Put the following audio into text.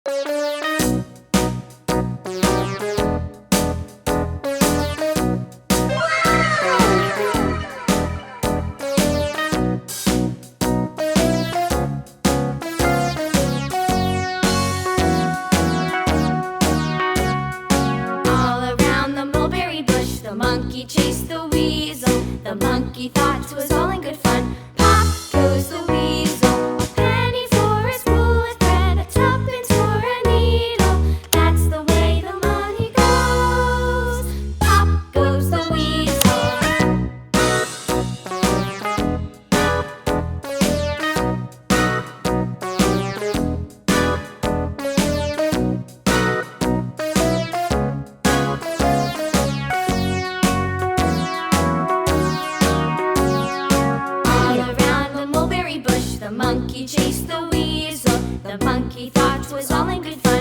All around the mulberry bush, the monkey chased the weasel. The monkey thought 'twas all in good fun. Pop goes the weasel. A penny for a spool of thread, a tuppence for a needle. That's the way the money goes. Pop goes the weasel. All around the mulberry bush, the monkey chased the weasel. The monkey thought 'twas all in good fun.